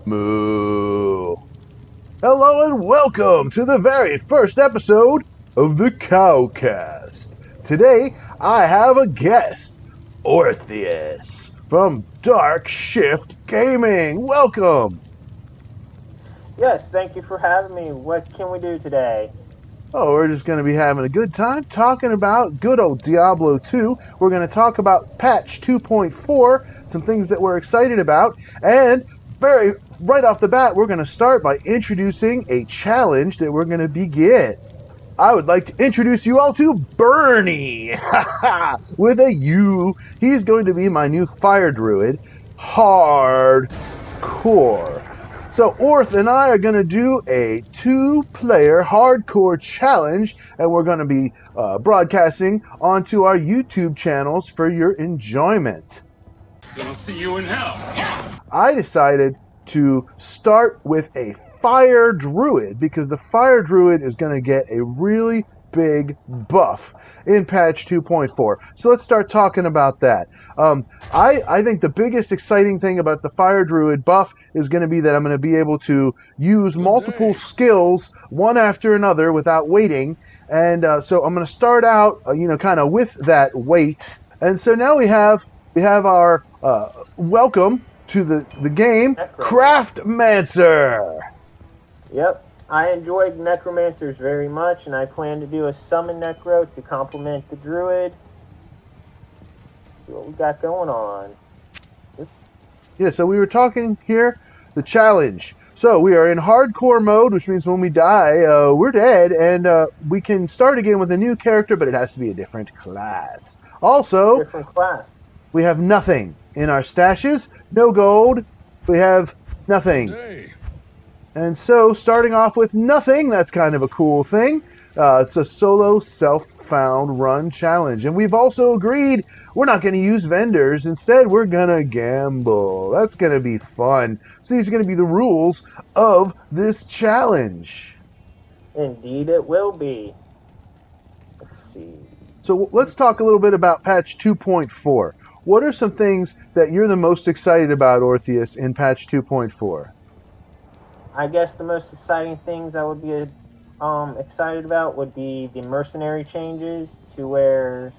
Moo. Hello and welcome to the very first episode of the Cowcast. Today I have a guest, Orpheus from Dark Shift Gaming. Welcome. Yes, thank you for having me. What can we do today? Oh, we're just going to be having a good time talking about good old Diablo 2. We're going to talk about patch 2.4, some things that we're excited about, and right off the bat, we're going to start by introducing a challenge that we're going to begin. I would like to introduce you all to Bernie, with a U. He's going to be my new fire druid, hardcore. So Orth and I are going to do a 2-player hardcore challenge, and we're going to be broadcasting onto our YouTube channels for your enjoyment. Then I'll see you in hell. I decided to start with a fire druid because the fire druid is going to get a really big buff in patch 2.4. So let's start talking about that. I think the biggest exciting thing about the fire druid buff is going to be that I'm going to be able to use multiple skills one after another without waiting. And so I'm going to start out, kind of with that wait. And so now we have our welcome to the game, Craftmancer. Yep, I enjoyed Necromancers very much, and I plan to do a Summon Necro to complement the Druid. See what we got going on. Oops. Yeah, so we were talking here, the challenge. So we are in hardcore mode, which means when we die, we're dead, and we can start again with a new character, but it has to be a different class. Also, Different class. We have nothing in our stashes, no gold, we have nothing. And so, starting off with nothing, that's kind of a cool thing. It's a solo self-found run challenge. And we've also agreed we're not going to use vendors. Instead, we're going to gamble. That's going to be fun. So these are going to be the rules of this challenge. Indeed it will be. Let's see. So let's talk a little bit about patch 2.4. What are some things that you're the most excited about, Orpheus, in patch 2.4? I guess the most exciting things I would be excited about would be the mercenary changes to where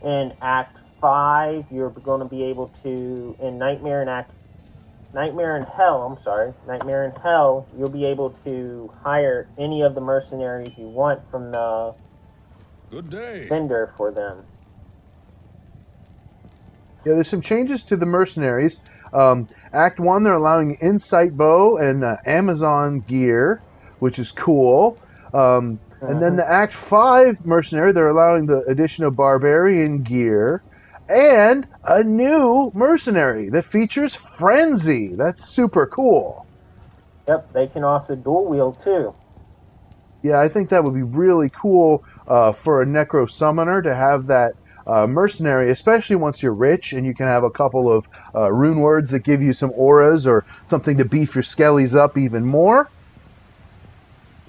in Act 5 you're going to be able to, in Nightmare in Hell, you'll be able to hire any of the mercenaries you want from the vendor for them. Yeah, there's some changes to the mercenaries. Act 1, they're allowing Insight Bow and Amazon gear, which is cool. And then the Act 5 mercenary, they're allowing the addition of Barbarian gear and a new mercenary that features Frenzy. That's super cool. Yep, they can also dual wield too. Yeah, I think that would be really cool for a Necro Summoner to have that mercenary, especially once you're rich and you can have a couple of rune words that give you some auras or something to beef your skellies up even more.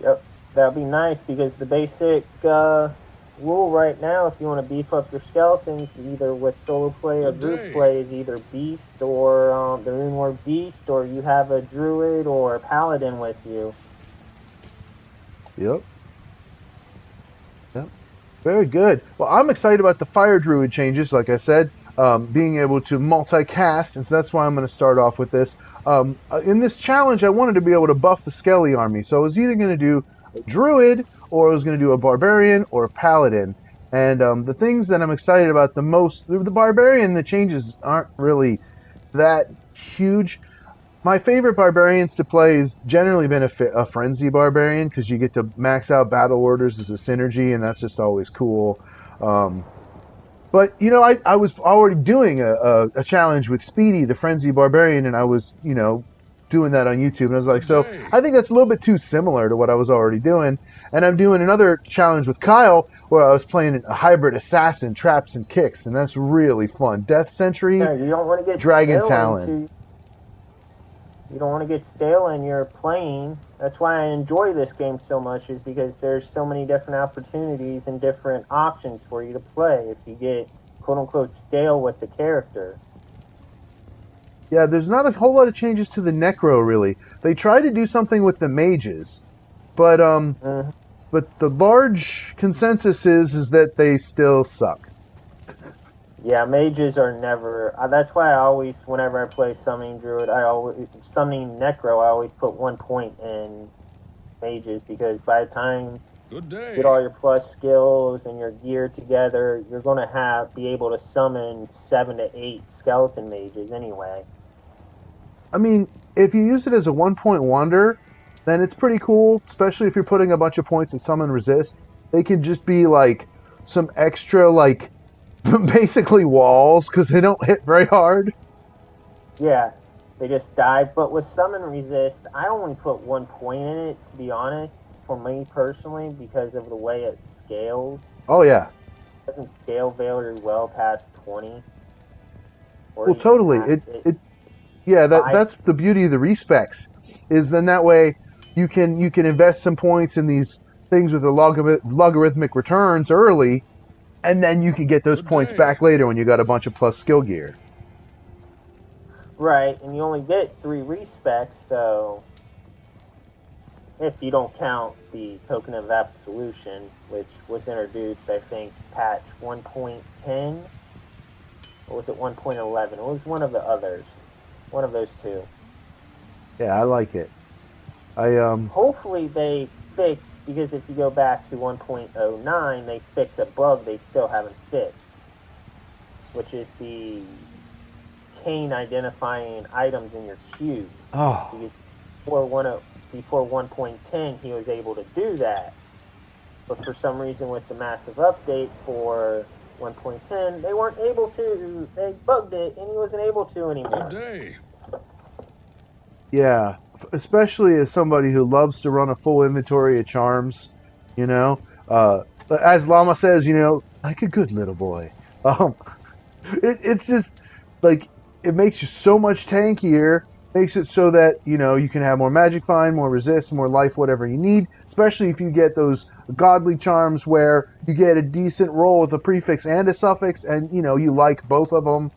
Yep, that'd be nice because the basic rule right now, if you want to beef up your skeletons, either with solo play or group play, is either Beast or the rune word Beast, or you have a Druid or a Paladin with you. Yep. Very good. Well, I'm excited about the Fire Druid changes, like I said, being able to multicast, and so that's why I'm going to start off with this. In this challenge, I wanted to be able to buff the Skelly army, so I was either going to do a Druid, or I was going to do a Barbarian, or a Paladin. And the things that I'm excited about the most, the Barbarian, the changes aren't really that huge. My favorite barbarians to play has generally been a frenzy barbarian because you get to max out battle orders as a synergy, and that's just always cool. But I was already doing a challenge with Speedy, the frenzy barbarian, and I was doing that on YouTube, and I was like, so I think that's a little bit too similar to what I was already doing. And I'm doing another challenge with Kyle where I was playing a hybrid assassin, traps and kicks, and that's really fun. Death Sentry, Yeah, you don't want to get Dragon Talon. You don't want to get stale in your playing. That's why I enjoy this game so much, is because there's so many different opportunities and different options for you to play if you get quote-unquote stale with the character. Yeah, there's not a whole lot of changes to the Necro really. They try to do something with the mages, but Mhm. the large consensus is that they still suck. Yeah, mages are never. That's why I always, whenever I play summoning druid, I always summoning necro. I always put 1 point in mages because by the time Good you get all day. your plus skills and your gear together, you're gonna be able to summon 7 to 8 skeleton mages anyway. I mean, if you use it as a 1 point wonder, then it's pretty cool, especially if you're putting a bunch of points in summon resist. They can just be like some extra, like, basically walls because they don't hit very hard. Yeah, they just dive. But with summon resist, I only put 1 point in it to be honest. For me personally, because of the way it scales, Oh, yeah. it doesn't scale very well past 20 or Well, even totally. past it. Yeah, Five. that's the beauty of the respecs, is then that way you can invest some points in these things with the logarithmic returns early, and then you can get those Good points day. back later when you got a bunch of plus skill gear. Right, and you only get 3 respecs, so if you don't count the token of absolution, which was introduced, I think, patch 1.10, or was it 1.11? It was one of the others. One of those two. Yeah, I like it. I Hopefully they fix, because if you go back to 1.09, they fix a bug they still haven't fixed, which is the cane identifying items in your queue. oh Because before 1.10 he was able to do that, but for some reason with the massive update for 1.10 they weren't able to. They bugged it and he wasn't able to Good anymore. day. yeah, especially as somebody who loves to run a full inventory of charms, you know. But as Llama says, like a good little boy. Um, it's just like it makes you so much tankier. Makes it so that you can have more magic find, more resist, more life, whatever you need. Especially if you get those godly charms where you get a decent roll with a prefix and a suffix, and you like both of them.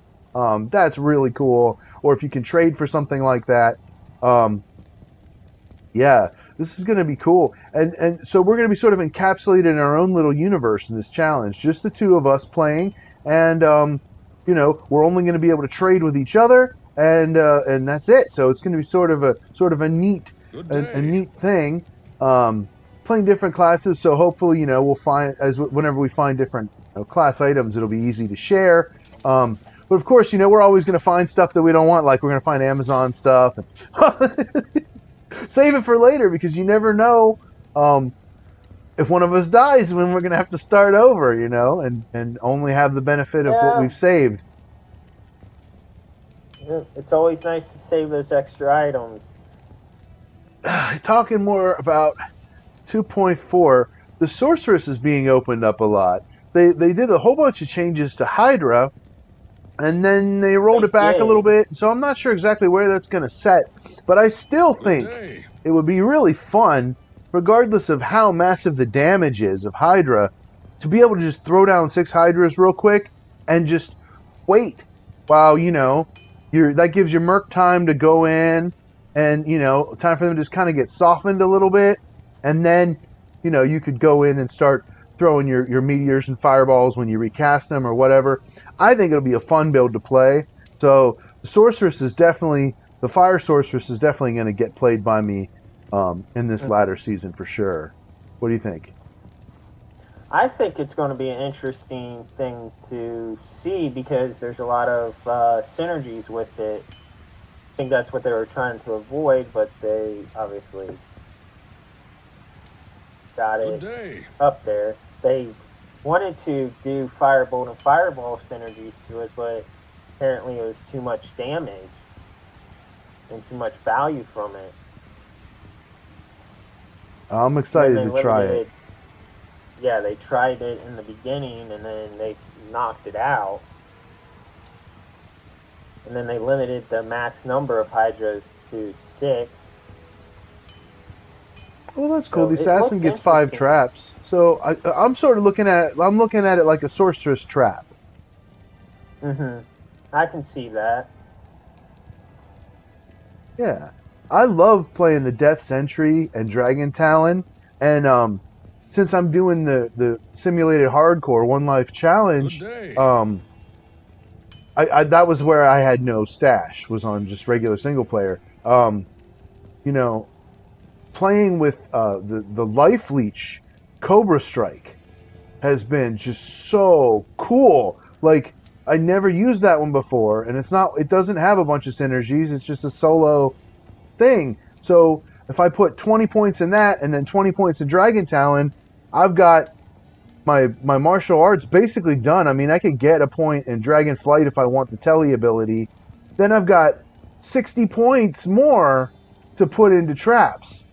That's really cool. Or if you can trade for something like that. Um, yeah, this is going to be cool. And so we're going to be sort of encapsulated in our own little universe in this challenge, just the two of us playing, and we're only going to be able to trade with each other, and that's it. So it's going to be sort of a neat Good a day. neat thing. Um, Playing different classes, so hopefully we'll find as whenever we find different class items, it'll be easy to share. But of course, we're always going to find stuff that we don't want, like we're going to find Amazon stuff. Save it for later because you never know um, if one of us dies when we're going to have to start over, and only have the benefit of what Yeah, we've saved. it's always nice to save those extra items. Talking more about 2.4, the sorceress is being opened up a lot. They did a whole bunch of changes to Hydra, and then they rolled They it back a little did. bit. So I'm not sure exactly where that's going to set, but I still Good think day. it would be really fun, regardless of how massive the damage is of Hydra, to be able to just throw down 6 Hydras real quick and just wait while that gives you Merc time to go in, and time for them to just kind of get softened a little bit, and then you could go in and start throwing your meteors and fireballs when you recast them or whatever. I think it'll be a fun build to play. So the fire sorceress is definitely going to get played by me in this latter season for sure. What do you think? I think it's going to be an interesting thing to see because there's a lot of synergies with it. I think that's what they were trying to avoid, but they obviously got Good it day. up there. They wanted to do Firebolt and Fireball synergies to it, but apparently it was too much damage and too much value from it. I'm And then excited they to try limited it. it. Yeah, they tried it in the beginning and then they knocked it out. And then they limited the max number of Hydras to 6. Well, that's cool. So The it assassin looks gets 5 interesting. traps, so I'm sort of looking at it. I'm looking at it like a sorceress trap. I can see that. Yeah, I love playing the Death Sentry and Dragon Talon, and since I'm doing the simulated hardcore one life challenge, um, I that was where I had no stash, was on just regular single player. You know, playing with the life leech Cobra Strike has been just so cool. Like I never used that one before, and it doesn't have a bunch of synergies. It's just a solo thing. So if I put 20 points in that and then 20 points in Dragon Talon, I've got my martial arts basically done. I mean, I could get a point in Dragon Flight if I want the tele ability. Then I've got 60 points more to put into traps.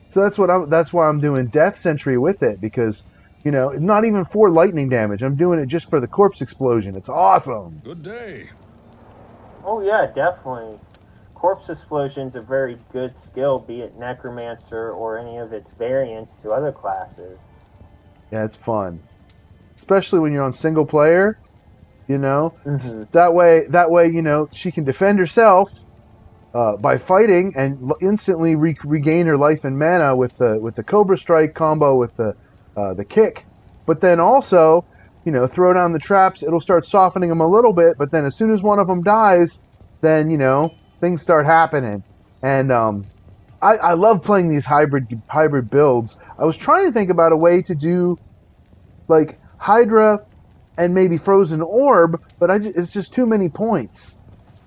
So that's why I'm doing Death Sentry with it, because not even for lightning damage. I'm doing it just for the corpse explosion. It's awesome. Oh yeah, definitely. Corpse Explosion's a very good skill, be it Necromancer or any of its variants to other classes. Yeah, it's fun, especially when you're on single player. Mm-hmm. That way, she can defend herself by fighting and instantly regain her life and mana with the Cobra Strike combo with the kick. But then also, throw down the traps. It'll start softening them a little bit. But then as soon as one of them dies, then things start happening. And I love playing these hybrid builds. I was trying to think about a way to do like Hydra and maybe Frozen Orb, but it's just too many points.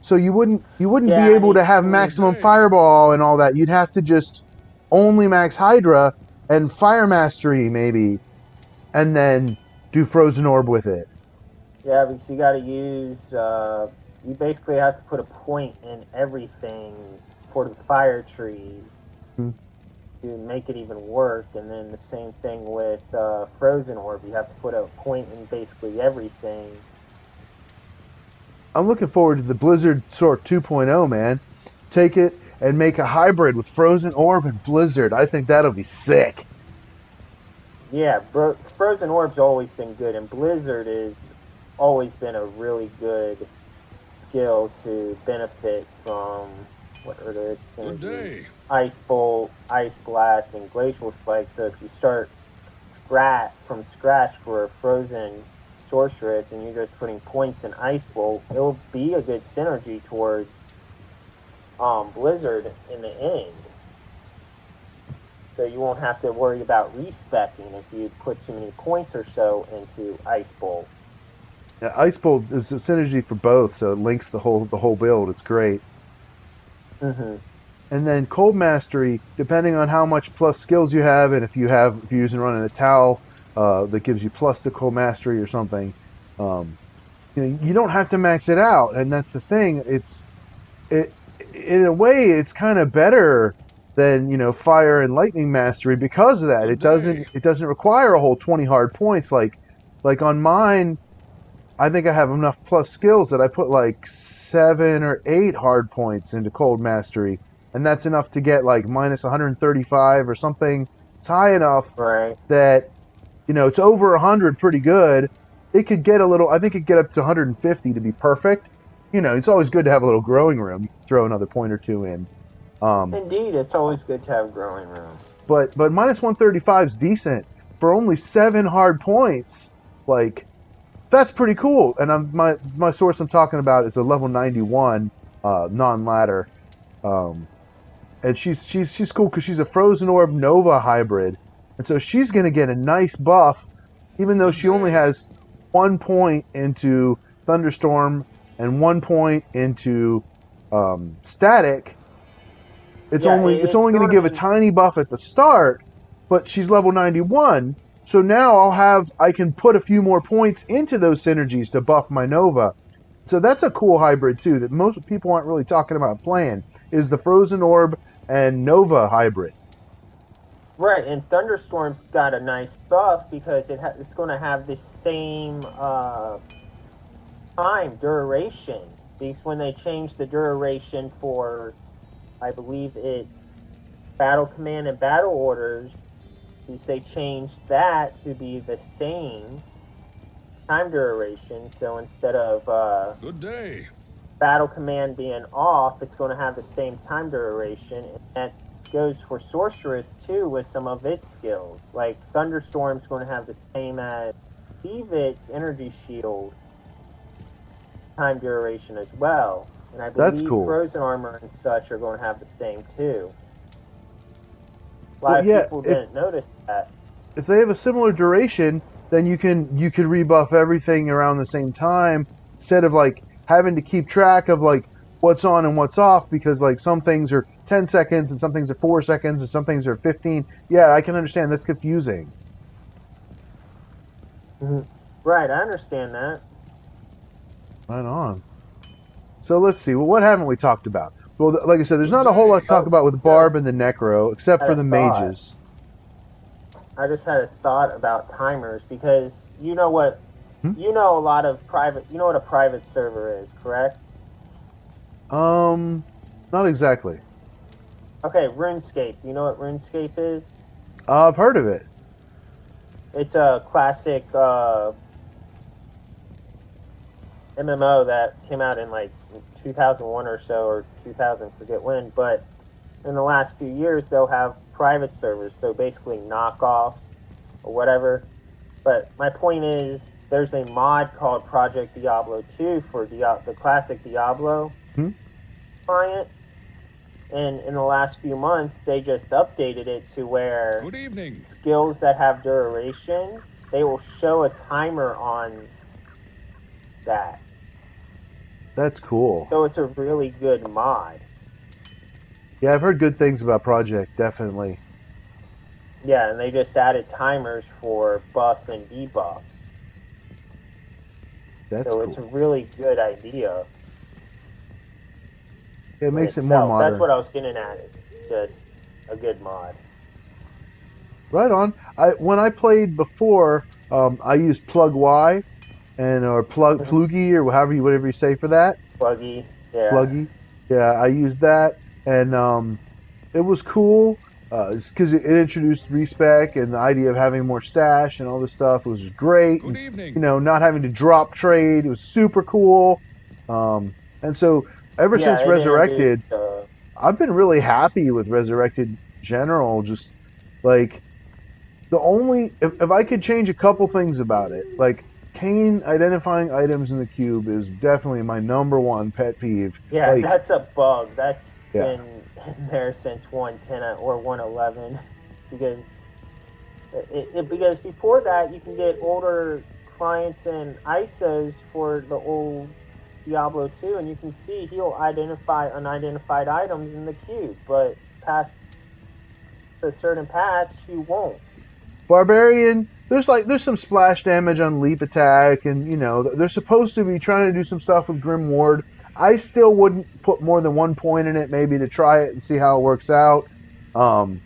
So you wouldn't be Yeah, able to have maximum fireball and all that. You'd have to just only max Hydra and Fire Mastery maybe, and then do Frozen Orb with it. yeah, because you got to use. You basically have to put a point in everything for the fire tree Hmm. to make it even work, and then the same thing with Frozen Orb. You have to put a point in basically everything. I'm looking forward to the Blizzard Sort 2.0, man. Take it and make a hybrid with Frozen Orb and Blizzard. I think that'll be sick. Yeah, Frozen Orb's always been good, and Blizzard is always been a really good skill to benefit from what are the synergies? Ice Bolt, Ice Blast, and Glacial Spike. So if you start from scratch for a Frozen Sorceress and you're just putting points in Ice Bolt, it'll be a good synergy towards Blizzard in the end. So you won't have to worry about respecking if you put too many points or so into Ice Bolt. Yeah, Ice Bolt is a synergy for both, so it links the whole build. It's great. Mm-hmm. And then Cold Mastery, depending on how much plus skills you have, and if you're using running a towel that gives you plus to Cold Mastery or something, um, you don't have to max it out. And that's the thing. It in a way it's kind of better than Fire and Lightning Mastery because of that. It doesn't require a whole 20 hard points like on mine. I think I have enough plus skills that I put like 7 or 8 hard points into Cold Mastery, and that's enough to get like minus 135 or something. It's high enough Right. that it's over 100, pretty good. It could get a little. I think it could get up to 150 to be perfect. It's always good to have a little growing room. You can throw another point or two in. Um, Indeed, it's always good to have growing room. but minus 135 is decent for only 7 hard points. Like that's pretty cool. And my source I'm talking about is a level 91 non-ladder, um, and she's cool because she's a Frozen Orb Nova hybrid, and so she's gonna get a nice buff, even though she only has 1 point into Thunderstorm and 1 point into Static. It's Yeah, only it's it's only going going to to give a be. tiny buff at the start, but she's level 91. So now I can put a few more points into those synergies to buff my Nova. So that's a cool hybrid too that most people aren't really talking about playing is the Frozen Orb and Nova hybrid. Right, and Thunderstorm's got a nice buff because it's going to have the same time duration. Because when they change the duration for, I believe it's Battle Command and Battle Orders, because they changed that to be the same time duration. So instead of battle command being off, it's going to have the same time duration, and that goes for sorceress too with some of its skills. Like thunderstorm's going to have the same as Evet's energy shield time duration as well, and I That's believe cool. frozen armor and such are going to have the same too. A lot Well, of yeah, people didn't notice that. if they have a similar duration, then you could rebuff everything around the same time instead of like having to keep track of like what's on and what's off because like some things are 10 seconds and some things are 4 seconds and some things are 15. Yeah, I can understand that's confusing. Right, I understand that. Right on. So let's see. Well, what haven't we talked about? Well, like I said, there's Good not a whole lot to day. talk Oh, about with so Barb and the Necro except I for had the a thought. mages. I just had a thought about timers because you know what, Hmm? you know a lot of private. You know what a private server is, correct? Um, Not exactly. Okay, RuneScape. Do you know what RuneScape is? I've heard of it. It's a classic MMO that came out in like 2001 or so, or 2000, forget when. But in the last few years, they'll have private servers, so basically knockoffs or whatever. But my point is, there's a mod called Project Diablo 2 for the classic Diablo Hmm? client, and in the last few months, they just updated it to where Good evening. skills that have durations, they will show a timer on that. That's cool. So it's a really good mod. Yeah, I've heard good things about Project, definitely. Yeah, and they just added timers for buffs and debuffs. That's So it's a cool. really good idea It in makes it more itself. That's modern. what I was getting at. Just a good mod. Right on. I when I played before, I used Plug Y and or Plug Plugy or whatever you say for that. Buggy. Yeah. Pluggy. Yeah, I used that, and it was cool because it introduced respec and the idea of having more stash and all this stuff. It was great, Good and evening. not having to drop trade. It was super cool. And so ever Yeah, since it introduced. Resurrected, I've been really happy with Resurrected in general. Just like the only if I could change a couple things about it, like Kane identifying items in the cube is definitely my number one pet peeve. Yeah, Like, that's a bug. That's yeah, been in there since 110 or 111 because because before that you can get older clients and ISOs for the old Diablo 2, and you can see he'll identify unidentified items in the cube, but past a certain patch he won't. Barbarian. There's some splash damage on leap attack, and they're supposed to be trying to do some stuff with Grim Ward. I still wouldn't put more than 1 point in it, maybe to try it and see how it works out. Um,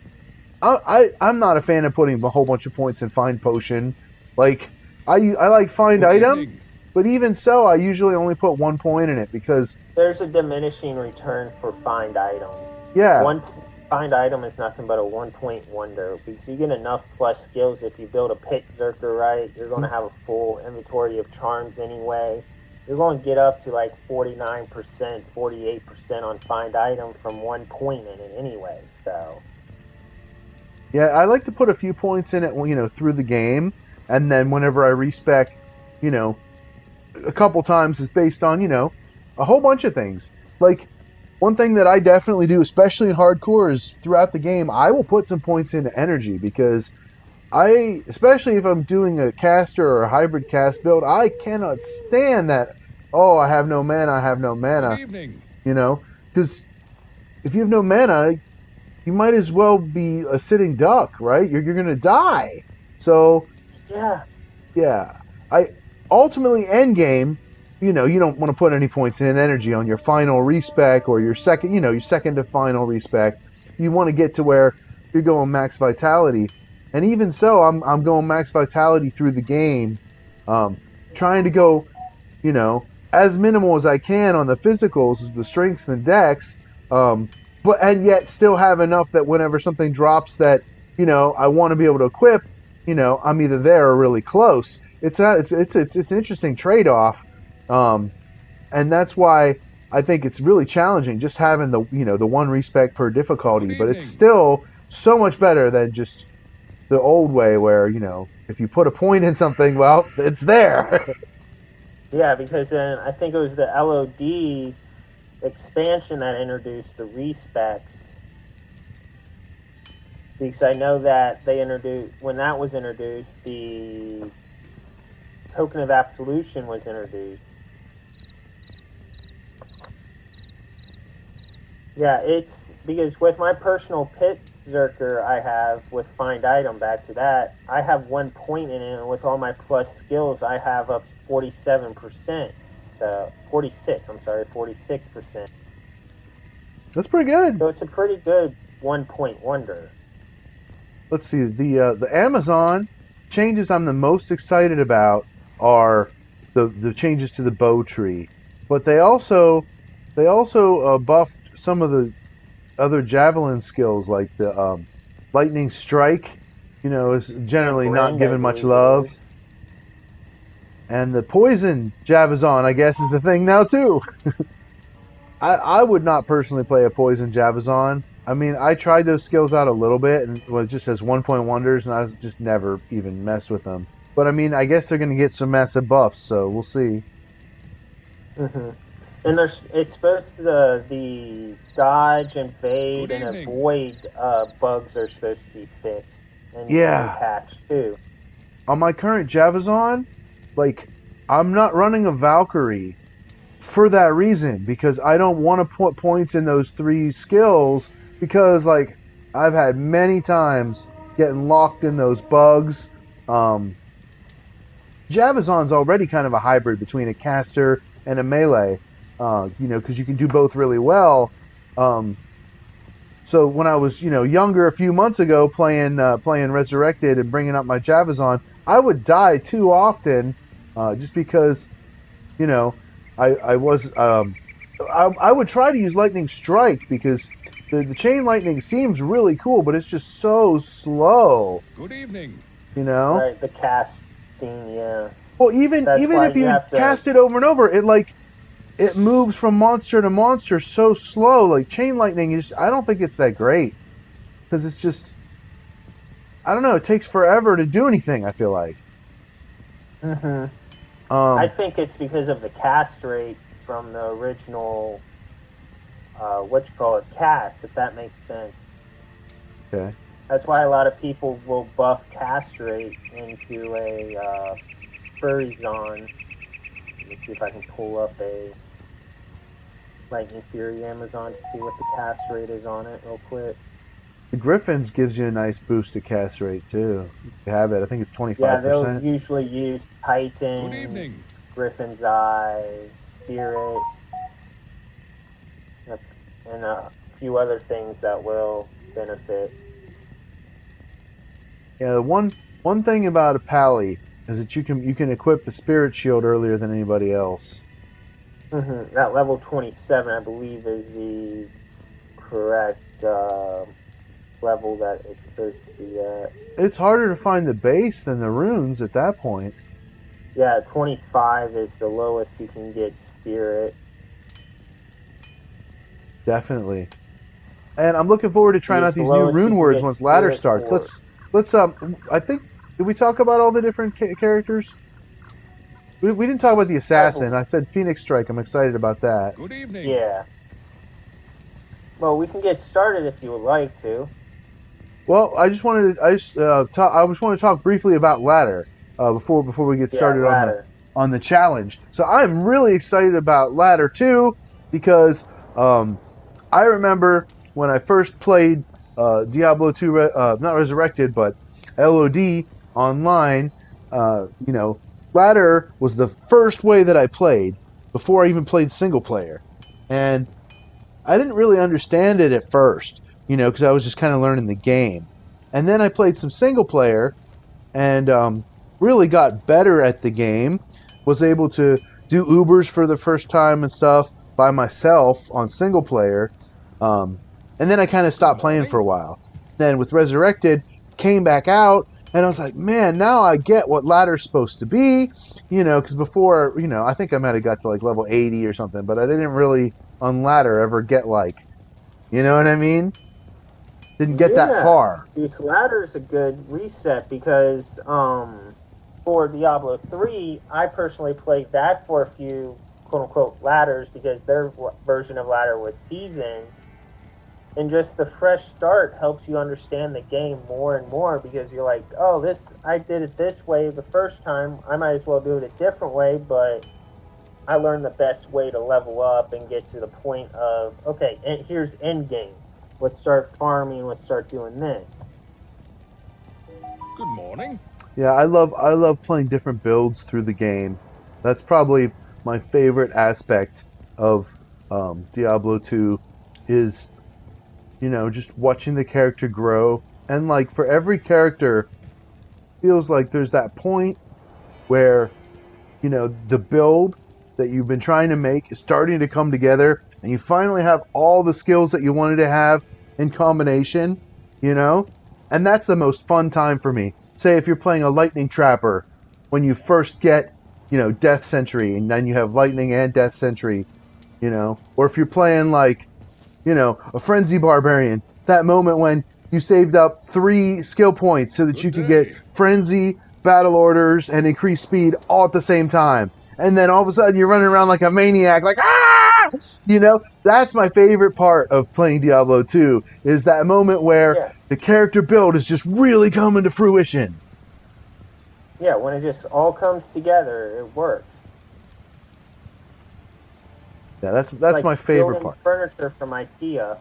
I'm not a fan of putting a whole bunch of points in Find Potion. Like I like Find Good Item, evening. but even so, I usually only put 1 point in it because There's a diminishing return for find item. yeah, One find item is nothing but a 1 point wonder. Because you get enough plus skills if you build a pit Zerker right, you're going to have a full inventory of charms anyway. You're going to get up to like 49%, 48% on find item from 1 point in it anyway. So yeah, I like to put a few points in it, through the game, and then whenever I respec, you know, a couple times is based on a whole bunch of things. Like one thing that I definitely do, especially in hardcore, is throughout the game I will put some points into energy because especially if I'm doing a caster or a hybrid cast build, I cannot stand that. Oh, I have no mana. I have no Good mana. evening. Because if you have no mana, you might as well be a sitting duck, right? You're gonna die. So yeah, yeah, I ultimately end game. You don't want to put any points in energy on your final respec or your second. Your second to final respec. You want to get to where you're going max vitality, and even so, I'm going max vitality through the game, trying to go as minimal as I can on the physicals, the strengths and dex, but and yet still have enough that whenever something drops that I want to be able to equip, I'm either there or really close. It's an interesting trade off, and that's why I think it's really challenging just having the one respec per difficulty, but it's still so much better than just the old way where, if you put a point in something, well, it's there. Yeah, because then I think it was the LOD expansion that introduced the respecs. Because I know that when that was introduced, the token of absolution was introduced. Yeah, it's because with my personal pit Zerker I have with find item, back to that, I have 1 point in it, and with all my plus skills I have up to 47%. So 46%. That's pretty good. So it's a pretty good 1 point wonder. Let's see, the Amazon changes I'm the most excited about are the changes to the bow tree, but they also buffed some of the other javelin skills like the lightning strike. Is generally not given much love, and the poison Javazon, I guess, is the thing now too. I would not personally play a poison Javazon. I mean, I tried those skills out a little bit, and it just has 1 point wonders, and I was just never even messed with them. But I mean, I guess they're going to get some massive buffs, so we'll see. Mm-hmm. And it's supposed to the dodge and fade and avoid bugs are supposed to be fixed and patched too. On my current Javazon, like, I'm not running a Valkyrie for that reason, because I don't want to put points in those 3 skills, because like I've had many times getting locked in those bugs. Javazon's already kind of a hybrid between a caster and a melee, because you can do both really well. So when I was younger a few months ago playing Resurrected and bringing up my Javazon, I would die too often, just because I would try to use Lightning Strike because the chain lightning seems really cool, but it's just so slow. Good evening. Right, the casting, yeah. Well, even if you cast it over and over, it moves from monster to monster so slow. Like chain lightning I don't think it's that great, because it's just, I don't know, it takes forever to do anything, I feel like. Mm-hmm. I think it's because of the cast rate from the original, cast, if that makes sense. Okay. That's why a lot of people will buff cast rate into a furry zone. Let me see if I can pull up a Lightning Fury Amazon to see what the cast rate is on it real quick. The Griffins gives you a nice boost to cast rate too. You have it. I think it's 25%. Yeah, they'll usually use Titans, Griffin's Eye, Spirit, and a few other things that will benefit. Yeah, the one thing about a Pally is that you can equip the Spirit Shield earlier than anybody else. Mm-hmm. That level 27, I believe, is the correct level that it's supposed to be at. It's harder to find the base than the runes at that point. Yeah, 25 is the lowest you can get Spirit. Definitely. And I'm looking forward to trying out these new rune words once ladder starts. Let's I think, did we talk about all the different characters? We didn't talk about the assassin. I said Phoenix Strike. I'm excited about that. Good evening. Yeah. Well, we can get started if you would like to. Well, I just wanted to talk briefly about ladder before we get started on the challenge. So I'm really excited about ladder 2 because I remember when I first played Diablo 2, not Resurrected, but LOD online. Ladder was the first way that I played before I even played single player, and I didn't really understand it at first, because I was just kind of learning the game. And then I played some single player and really got better at the game, was able to do Ubers for the first time and stuff by myself on single player. And then I kind of stopped playing for a while. Then with Resurrected, came back out, And I was like, man, now I get what ladder's supposed to be, because before, I think I might have got to like level 80 or something, but I didn't really on ladder ever get like, you know what I mean? Didn't get that Yeah, far. this ladder is a good reset because for Diablo 3, I personally played that for a few quote unquote ladders because their version of ladder was seasoned. And just the fresh start helps you understand the game more and more because you're like, oh, this I did it this way the first time. I might as well do it a different way, but I learned the best way to level up and get to the point of okay, and here's end game. Let's start farming. Let's start doing this. Good morning. Yeah, I love playing different builds through the game. That's probably my favorite aspect of Diablo 2 is, just watching the character grow. And like for every character, feels like there's that point where, the build that you've been trying to make is starting to come together and you finally have all the skills that you wanted to have in combination, you know? And that's the most fun time for me. Say if you're playing a lightning trapper, when you first get, Death Sentry, and then you have lightning and Death Sentry, or if you're playing like, a frenzy barbarian, that moment when you saved up 3 skill points so that Good you could get day. frenzy, battle orders, and increased speed all at the same time. And then all of a sudden you're running around like a maniac, like, ah! That's my favorite part of playing Diablo 2 is that moment where Yeah, the character build is just really coming to fruition. yeah. When it just all comes together, it works. Yeah, that's It's that's like my favorite building part. furniture from IKEA.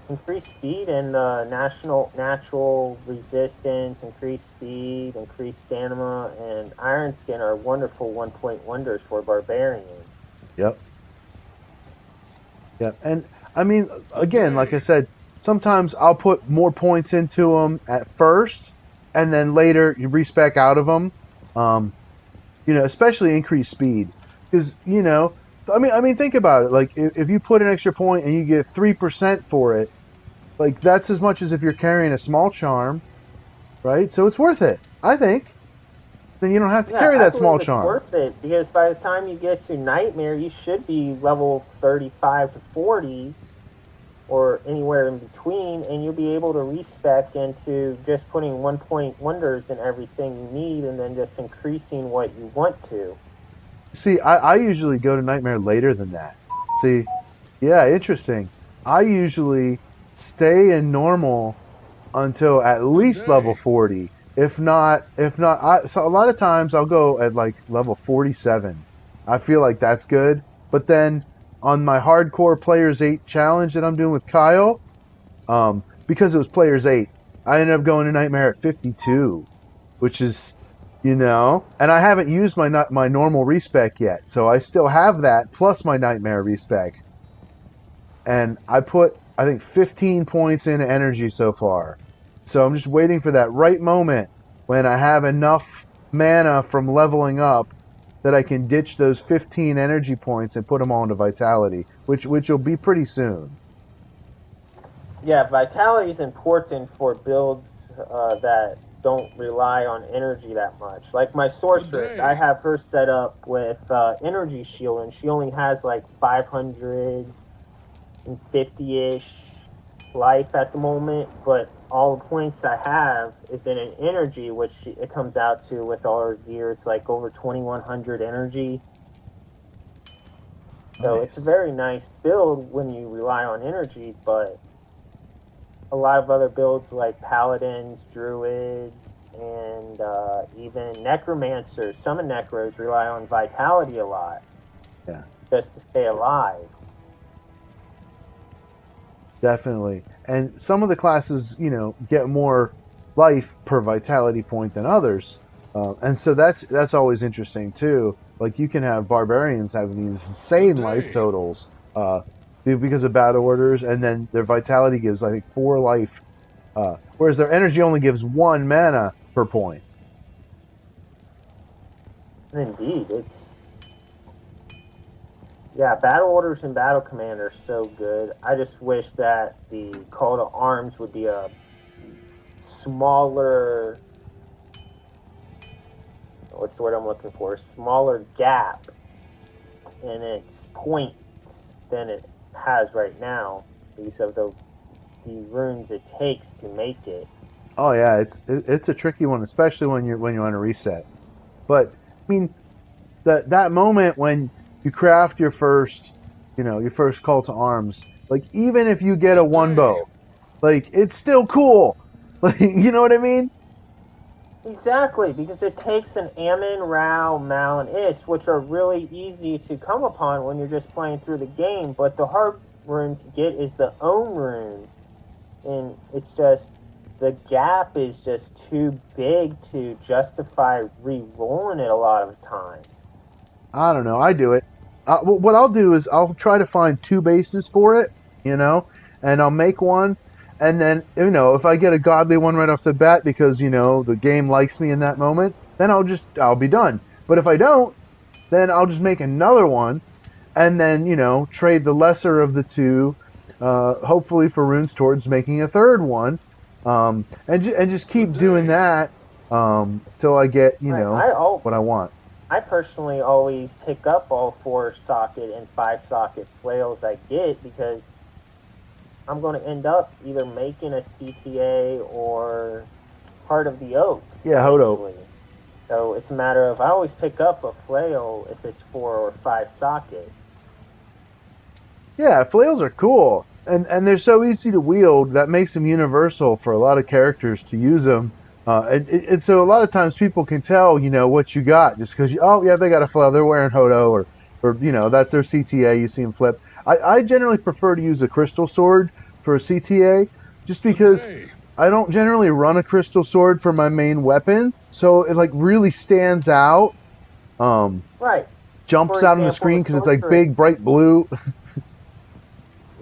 Increased speed and national natural resistance, increased speed, increased stamina, and iron skin are wonderful 1 point wonders for barbarian. Yep. Yeah, and I mean, Good again, like I day. said, sometimes I'll put more points into them at first, and then later you respec out of them. Um, especially increased speed, because I mean, think about it. Like if you put an extra point and you get 3% for it, like that's as much as if you're carrying a small charm, right? So it's worth it, I think. Then you don't have to Yeah, carry I that believe small it's charm. worth it because by the time you get to Nightmare, you should be level 35 to 40 or anywhere in between, and you'll be able to respec into just putting 1 point wonders in everything you need and then just increasing what you want to. See, I usually go to Nightmare later than that. See, yeah, interesting. I usually stay in normal until at Good least level day. 40. If not, so a lot of times I'll go at like level 47. I feel like that's good. But then on my hardcore Players 8 challenge that I'm doing with Kyle, because it was Players 8, I ended up going to Nightmare at 52, which is, and I haven't used my normal respec yet. So I still have that plus my Nightmare respec. And I put I think 15 points into energy so far. So I'm just waiting for that right moment when I have enough mana from leveling up that I can ditch those 15 energy points and put them all into vitality, which will be pretty soon. Yeah, vitality is important for builds that don't rely on energy that much. Like my Good sorceress, I day. have her set up with energy shield, and she only has like 550-ish life at the moment. But all the points I have is in an energy, which it comes out to with all her gear. It's like over 2100 energy. So it's a Nice. very nice build when you rely on energy, but a lot of other builds like paladins, druids, and even necromancers. Some of necros rely on vitality a lot Yeah, just to stay alive. definitely. And some of the classes, get more life per vitality point than others. And so that's always interesting too. Like you can have barbarians having these Good insane life day. totals because of battle orders, and then their vitality gives I think 4 life, whereas their energy only gives 1 mana per point. And indeed, it's yeah, battle orders and battle command are so good. I just wish that the call to arms would be a smaller, what's the word I'm looking for? Smaller gap in its points than it has right now because of the runes it takes to make it. Oh yeah, it's a tricky one, especially when you're on a reset. But I mean, that moment when you craft your first, your first call to arms, like even if you get a one bow, like it's still cool. Like you know what I mean? Exactly, because it takes an Ammon, Rao, Mal, and Ist, which are really easy to come upon when you're just playing through the game, but the hard rune to get is the Ohm rune. And it's just, the gap is just too big to justify re-rolling it a lot of times. I don't know. I do it. What I'll do is I'll try to find two bases for it, and I'll make one. And then, if I get a godly one right off the bat because, the game likes me in that moment, then I'll be done. But if I don't, then I'll just make another one and then, trade the lesser of the two, hopefully for runes towards making a third one. And just keep doing that till I get, what I want. I personally always pick up all 4-socket and 5-socket flails I get because I'm going to end up either making a CTA or Heart of the Oak. Yeah, Hodo. So it's a matter of, I always pick up a flail if it's 4 or 5-socket. Yeah, flails are cool. And they're so easy to wield that makes them universal for a lot of characters to use them. And so a lot of times people can tell, what you got just because, they got a flail, they're wearing Hodo, or that's their CTA, you see them flip. I generally prefer to use a crystal sword for a CTA just because I don't generally run a crystal sword for my main weapon. So it like really stands out. Right. Jumps out on the screen because it's like big, bright blue.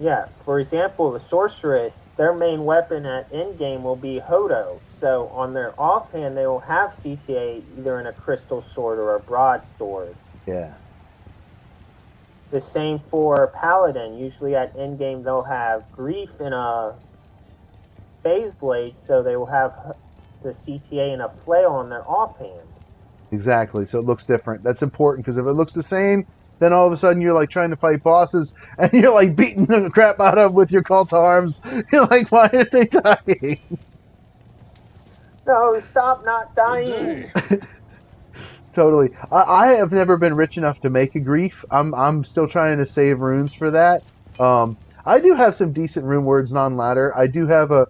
Yeah, for example, the sorceress, their main weapon at endgame will be Hodo. So on their offhand, they will have CTA either in a crystal sword or a broadsword. Yeah. The same for Paladin. Usually at endgame, they'll have Grief in a phase blade, so they will have the CTA in a flail on their offhand. Exactly. So it looks different. That's important because if it looks the same, then all of a sudden you're like trying to fight bosses and you're like beating the crap out of them with your call to arms. You're like, why are they dying? No, stop not dying. Totally. I have never been rich enough to make a grief. I'm still trying to save runes for that. I do have some decent rune words non-ladder. I do have a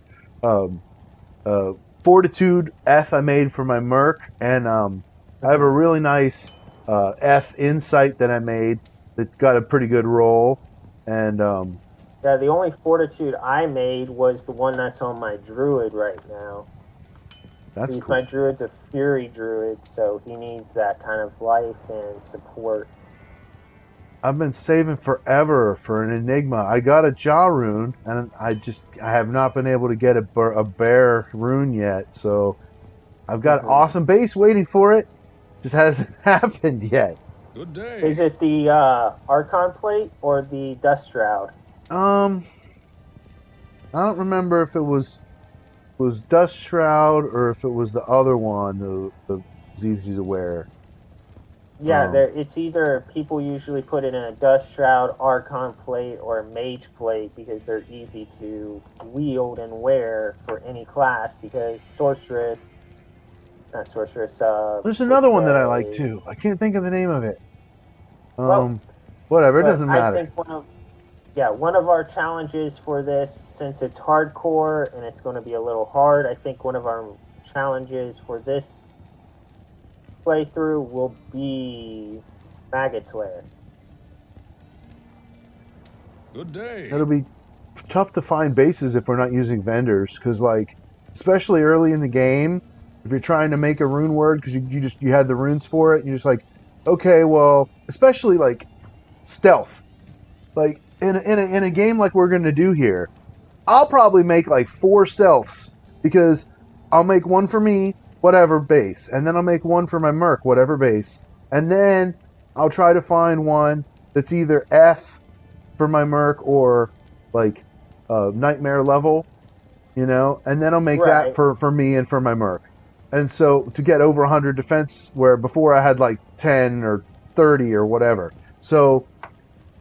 Fortitude F I made for my Merc, and I have a really nice F Insight that I made that got a pretty good roll. And yeah, the only Fortitude I made was the one that's on my Druid right now. That's cool. My Druid's a Fury Druid, so he needs that kind of life and support. I've been saving forever for an Enigma. I got a Jaw rune, and I have not been able to get a bear rune yet. So I've got an awesome base waiting for it. Just hasn't happened yet. Good day. Is it the Archon plate or the Dust Shroud? I don't remember if it was Dust Shroud or if it was the other one, the easy to wear. Yeah, it's either people usually put it in a Dust Shroud, Archon plate, or a Mage plate because they're easy to wield and wear for any class. Because Sorceress, not Sorceress. There's another one that I like too. I can't think of the name of it. Whatever, it doesn't matter. I think one of our challenges for this, since it's hardcore and it's going to be a little hard, I think one of our challenges for this playthrough will be Maggot's Lair. Good day. It'll be tough to find bases if we're not using vendors, because like, especially early in the game, if you're trying to make a rune word because you had the runes for it, and you're just like, okay, well, especially like stealth, like in a game like we're going to do here, I'll probably make like 4 stealths because I'll make one for me, whatever base, and then I'll make one for my Merc, whatever base, and then I'll try to find one that's either F for my Merc or like Nightmare level, and then I'll make that Right. for me and for my merc. And so to get over 100 defense, where before I had like 10 or 30 or whatever. So,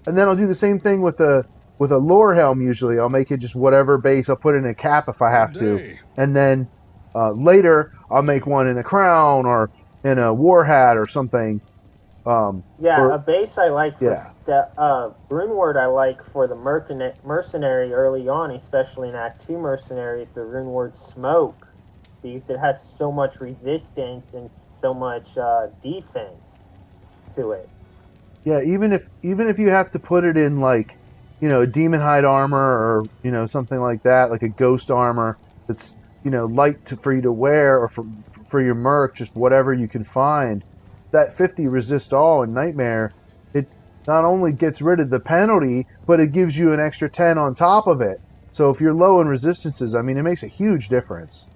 and then I'll do the same thing with a lore helm. Usually, I'll make it just whatever base. I'll put in a cap if I have to, and then later I'll make one in a crown or in a war hat or something. Yeah, a For base I like for yeah, Runeward I like for the mercenary early on, especially in Act 2 mercenaries, the Runeward Smoke, because it has so much resistance and so much defense to it. yeah. Even if you have to put it in like, a demon hide armor or something like that, like a ghost armor that's light for you to wear, or for your merc, just whatever you can find. That 50 resist all in Nightmare, it not only gets rid of the penalty, but it gives you an extra 10 on top of it. So if you're low in resistances, I mean, it makes a huge difference.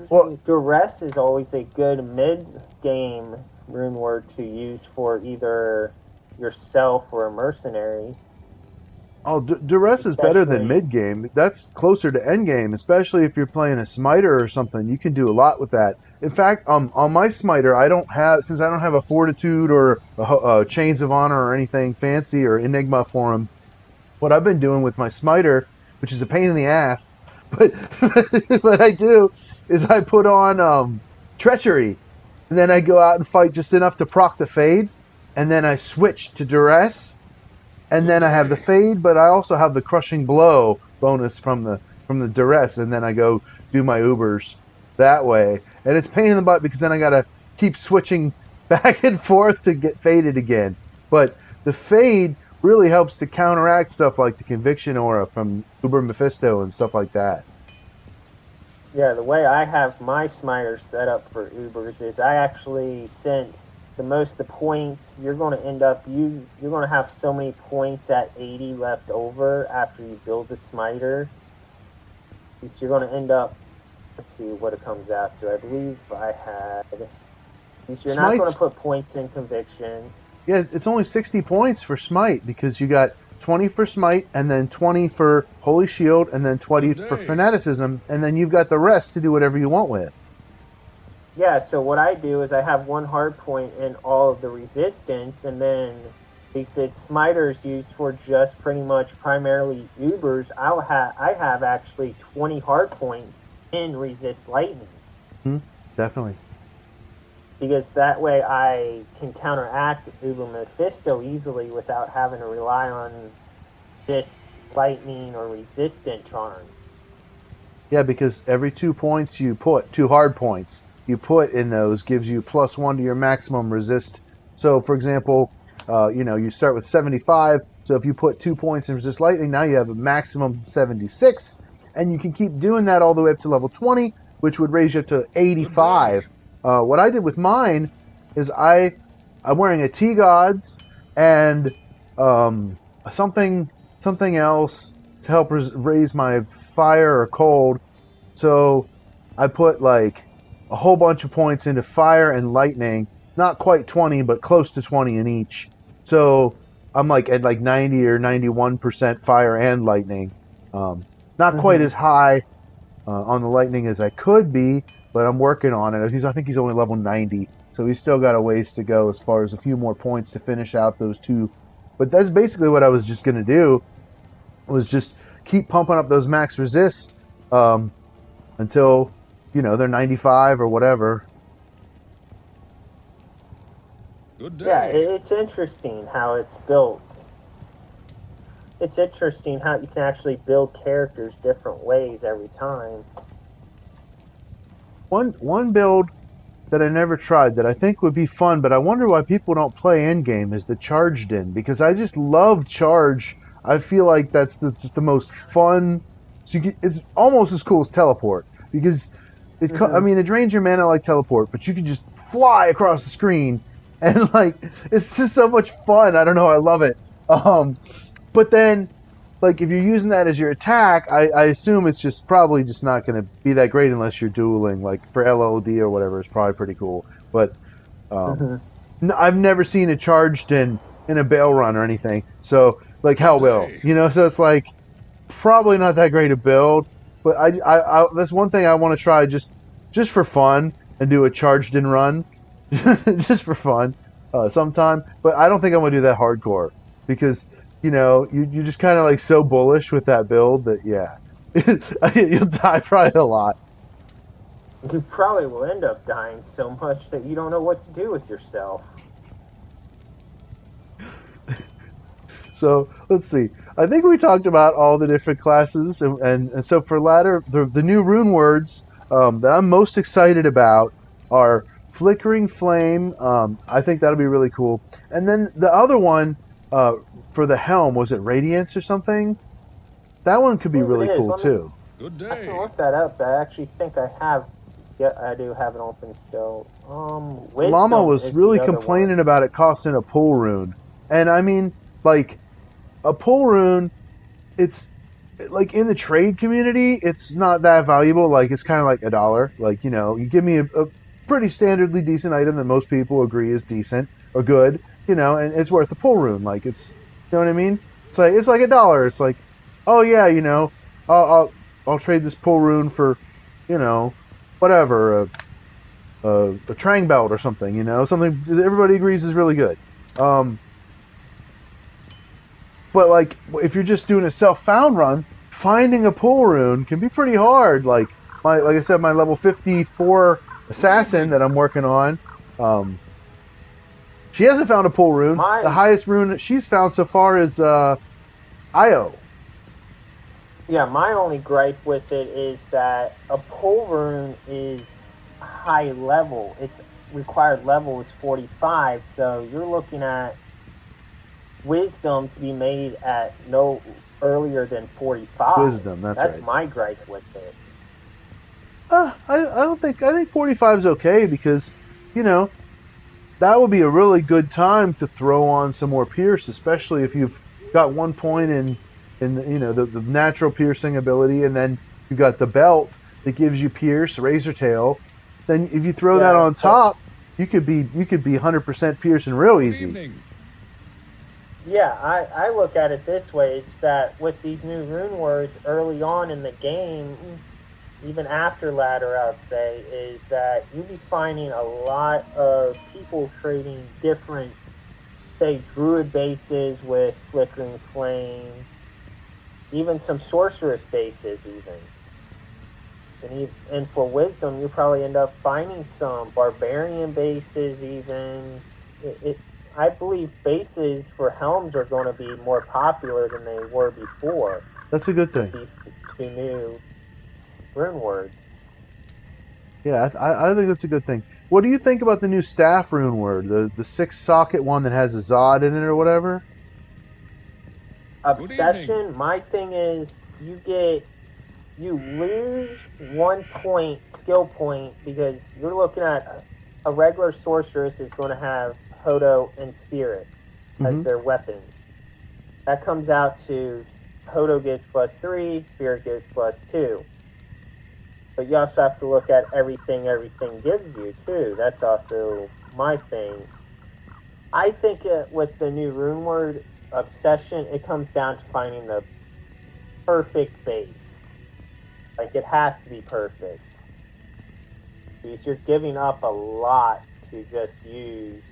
Well, Duress is always a good mid-game Runeward to use for either yourself or a mercenary. oh, Duress is better than Especially, mid game. That's closer to end game, especially if you're playing a smiter or something. You can do a lot with that. In fact, on my smiter, since I don't have a fortitude or a chains of honor or anything fancy or enigma for him. What I've been doing with my smiter, which is a pain in the ass, but what I do is I put on treachery, and then I go out and fight just enough to proc the fade, and then I switch to duress, and then I have the fade, but I also have the crushing blow bonus from the duress, and then I go do my ubers that way, and it's a pain in the butt because then I gotta keep switching back and forth to get faded again. But the fade really helps to counteract stuff like the conviction aura from Uber Mephisto and stuff like that. yeah, the way I have my smiter set up for Ubers is I actually, since the points you're going to end up you're going to have so many points at 80 left over after you build the smiter. So you're going to end up, let's see what it comes out to. I believe I had, because you're not going Smite's to put points in conviction. Yeah, it's only 60 points for Smite because you got 20 for Smite and then 20 for Holy Shield and then 20 for Fanaticism, and then you've got the rest to do whatever you want with. Yeah, so what I do is I have one hard point in all of the resistance, and then because it's smiters used for just pretty much primarily Ubers, I have actually 20 hard points in resist lightning, Hmm, definitely. because that way I can counteract Uber Mephisto easily without having to rely on just lightning or resistant charms. Yeah, because every 2 points you put, 2 hard points you put in those gives you +1 to your maximum resist. So, for example, you start with 75. So if you put 2 points in resist lightning, now you have a maximum 76, and you can keep doing that all the way up to level 20, which would raise you up to 85. What I did with mine is I'm wearing a T Gods and um, something else to help raise my fire or cold. So I put like a whole bunch of points into fire and lightning, not quite 20, but close to 20 in each. So I'm like at like 90 or 91% fire and lightning. Not quite Mm-hmm. as high on the lightning as I could be, but I'm working on it. I think he's only level 90, so he's still got a ways to go as far as a few more points to finish out those two. But that's basically what I was just going to do, was just keep pumping up those max resists um, until they're 95 or whatever. Yeah, it's interesting how it's built. It's interesting how you can actually build characters different ways every time. One build that I never tried that I think would be fun, but I wonder why people don't play endgame, is the charged in, because I just love charge. I feel like that's just the most fun. It's almost as cool as teleport, because I Mm-hmm. mean, it drains your mana like teleport, but you can just fly across the screen, and like it's just so much fun. I don't know, I love it. But then, like, if you're using that as your attack, I assume it's just probably just not going to be that great unless you're dueling. Like for LOD or whatever, it's probably pretty cool. But um, Mm-hmm. I've never seen it charged in a bail run or anything. So like Hell Bill, so it's like Probably not that great a build, but that's one thing I want to try just for fun and do a charged in run, just for fun, sometime. But I don't think I'm gonna do that hardcore because you're just kind of like so bullish with that build that yeah, you'll die probably a lot. You probably will end up dying so much that you don't know what to do with yourself. So let's see. I think we talked about all the different classes, and so for ladder, the new rune words that I'm most excited about are Flickering Flame. I think that'll be really cool. And then the other one uh, for the helm, was it Radiance or something? That one could I be believe really it is. cool Let me. too. I can look that up. I actually think I have. Yeah, I do have it open still. Llama Wisdom was is the really other one. complaining about it costing a pull rune, and I mean, like a pull rune, it's like in the trade community, it's not that valuable. Like it's kind of like $1. Like you give me a pretty standardly decent item that most people agree is decent or good, and it's worth a pull rune. Like you know what I mean? It's like $1. It's like, oh yeah, I'll I'll, I'll trade this pull rune for, you know, whatever a Trang belt or something. Something that everybody agrees is really good. Um, But like if you're just doing a self found run, finding a pull rune can be pretty hard. Like I said, my level 54 assassin that I'm working on, um, she hasn't found a pull rune. The My highest rune that she's found so far is Io. Yeah, my only gripe with it is that a pole rune is high level. Its required level is 45, so you're looking at wisdom to be made at no earlier than 45. Wisdom, that's That's right. my gripe with it. I don't think I think 45 is okay because you know that would be a really good time to throw on some more pierce, especially if you've got 1 point in the natural piercing ability, and then you got the belt that gives you pierce, razor tail. Then if you throw that Yeah, on so top, you could be 100% piercing real easy. yeah, I look at it this way. It's that with these new rune words early on in the game, even after ladder, I would say, is that you'll be finding a lot of people trading different, say, druid bases with flickering flame, even some sorceress bases, even. And for wisdom, you probably end up finding some barbarian bases, even. I believe bases for helms are going to be more popular than they were before That's a good with thing. these two new rune words. Yeah, I think that's a good thing. What do you think about the new staff rune word, the 6 socket one that has a Zod in it or whatever? Obsession, my thing is you lose 1 point skill point because you're looking at a regular sorceress is going to have Hodo and Spirit as Hmm. their weapons. That comes out to Hodo gives +3, Spirit gives +2. But you also have to look at everything gives you too. That's also my thing. I think with the new rune word obsession, it comes down to finding the perfect base. Like it has to be perfect because you're giving up a lot to just use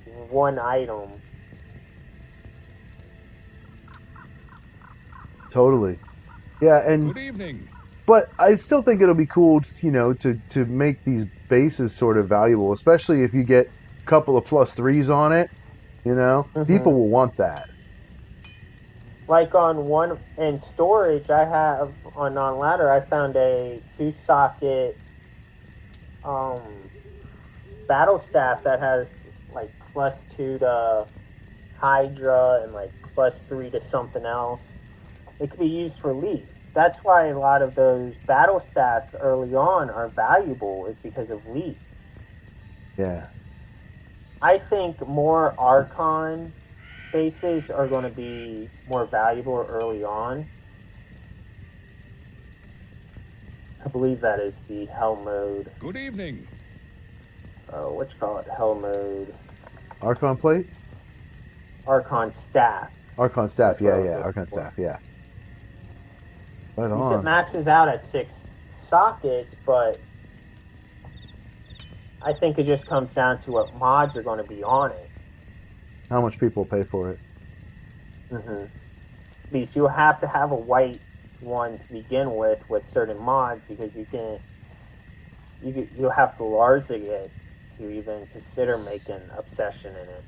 one item. Totally. Yeah, and but I still think it'll be cool, to make these bases sort of valuable, especially if you get a couple of +3s on it. People Mm-hmm. will want that. Like on one in storage, I have on non ladder. I found a 2 socket um battle staff that has like +2 to Hydra and like +3 to something else. It could be used for Leaf. That's why a lot of those battle staffs early on are valuable, is because of Leaf. Yeah, I think more Archon bases are going to be more valuable early on. I believe that is the Hell mode. What you call it? Hell mode. Archon plate. Archon staff. Archon staff, That's what yeah, I was yeah, looking Archon for. staff, yeah. Right Because it on. maxes out at 6 sockets, but I think it just comes down to what mods are going to be on it. How much people pay for it? Mm-hmm. Because you'll have to have a white one to begin with certain mods, because you'll have to Larzing it to even consider making Obsession in it.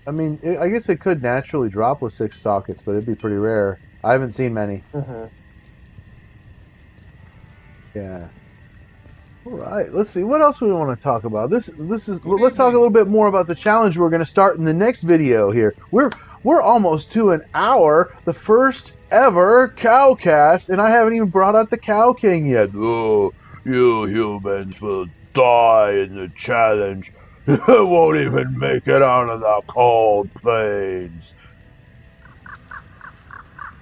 I mean, I guess it could naturally drop with 6 sockets, but it'd be pretty rare. I haven't seen many. Mm-hmm. Yeah. All right. Let's see. What else do we want to talk about? This is. Good Let's talk a evening. little bit more about the challenge we're going to start in the next video. Here, we're almost to an hour. The first ever cowcast, and I haven't even brought out the Cow King yet. Oh, you humans will die in the challenge. You won't even make it out of the cold plains.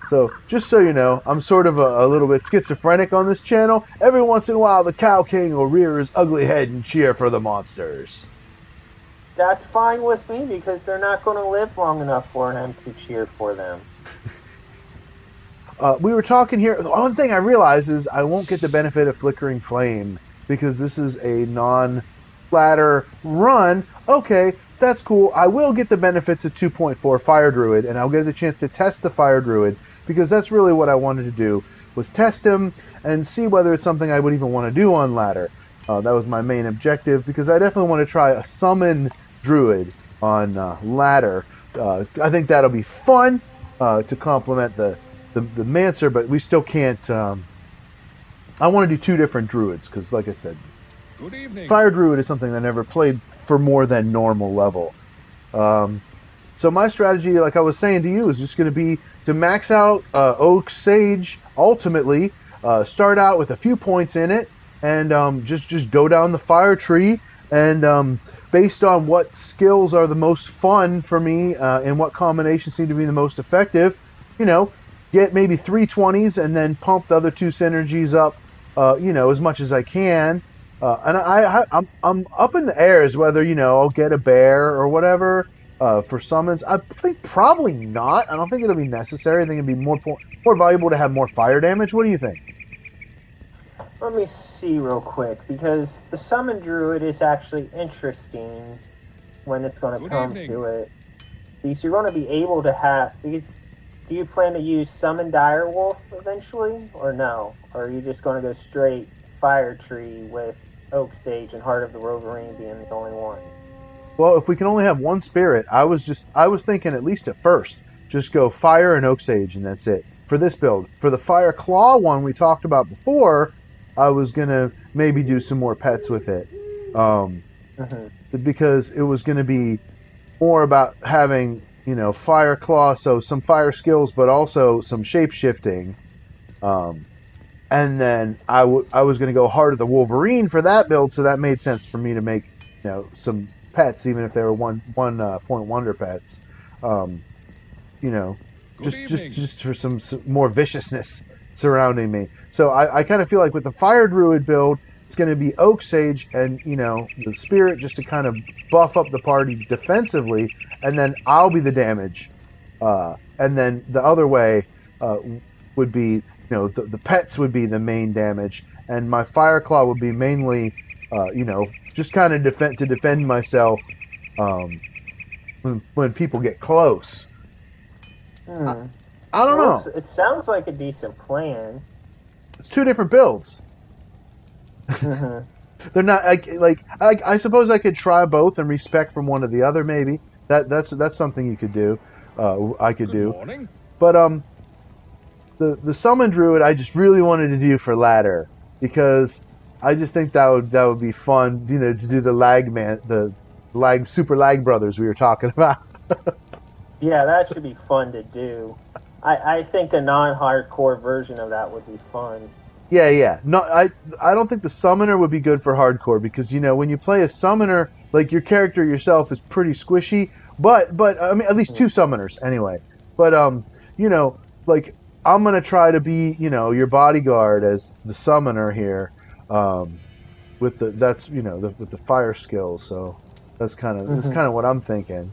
So, just so you know, I'm sort of a little bit schizophrenic on this channel. Every once in a while, the Cow King will rear his ugly head and cheer for the monsters. That's fine with me, because they're not going to live long enough for him to cheer for them. We were talking here. The one thing I realize is I won't get the benefit of Flickering Flame because this is a non-ladder run. Okay, that's cool. I will get the benefits of 2.4 Fire Druid, and I'll get the chance to test the Fire Druid because that's really what I wanted to do, was test him and see whether it's something I would even want to do on ladder. That was my main objective, because I definitely want to try a Summon Druid on ladder. I think that'll be fun to complement the Mancer, but we still can't. I want to do 2 different druids because, like I said, Good evening. Fire Druid is something I never played for more than normal level. So my strategy, like I was saying to you, is just going to be to max out Oak Sage ultimately, start out with a few points in it, and just go down the fire tree, and based on what skills are the most fun for me and what combinations seem to be the most effective, get maybe 320s and then pump the other 2 synergies up, as much as I can. And I'm up in the air as whether I'll get a bear or whatever for summons. I think probably not. I don't think it'll be necessary. I think it'd be more valuable to have more fire damage. What do you think? Let me see real quick, because the Summon Druid is actually interesting when it's going to Good come evening. to it. Because you're going to be able to have... Because do you plan to use Summon Direwolf eventually, or no? Or are you just going to go straight Fire Tree with Oak Sage and Heart of the Roverine being the only ones? Well, if we can only have 1 spirit, I was thinking at least at first, just go fire and Oak Sage and that's it for this build. For the Fire Claw one we talked about before, I was gonna maybe do some more pets with it, because it was gonna be more about having Fire Claw, so some fire skills, but also some shape shifting. And then I was going to go Heart of the Wolverine for that build, so that made sense for me to make some pets, even if they were one point wonder pets. Good Just for some more viciousness surrounding me. So I kind of feel like with the Fire Druid build, it's going to be Oak Sage and the Spirit, just to kind of buff up the party defensively, and then I'll be the damage, and then the other way would be the pets would be the main damage, and my Fire Claw would be mainly just kind of defend myself when people get close. I don't know. It sounds like a decent plan. It's 2 different builds. They're not I suppose I could try both and respec from one to the other. Maybe that's something you could do. I could Good do. morning. But the Summon Druid I just really wanted to do for ladder, because I just think that would be fun. To do the super lag brothers we were talking about. Yeah, that should be fun to do. I think a non-hardcore version of that would be fun. Yeah. No, I don't think the summoner would be good for hardcore, because when you play a summoner, like, your character yourself is pretty squishy. But I mean, at least 2 summoners anyway. But like, I'm gonna try to be your bodyguard as the summoner here, with the fire skills. So that's kind of what I'm thinking.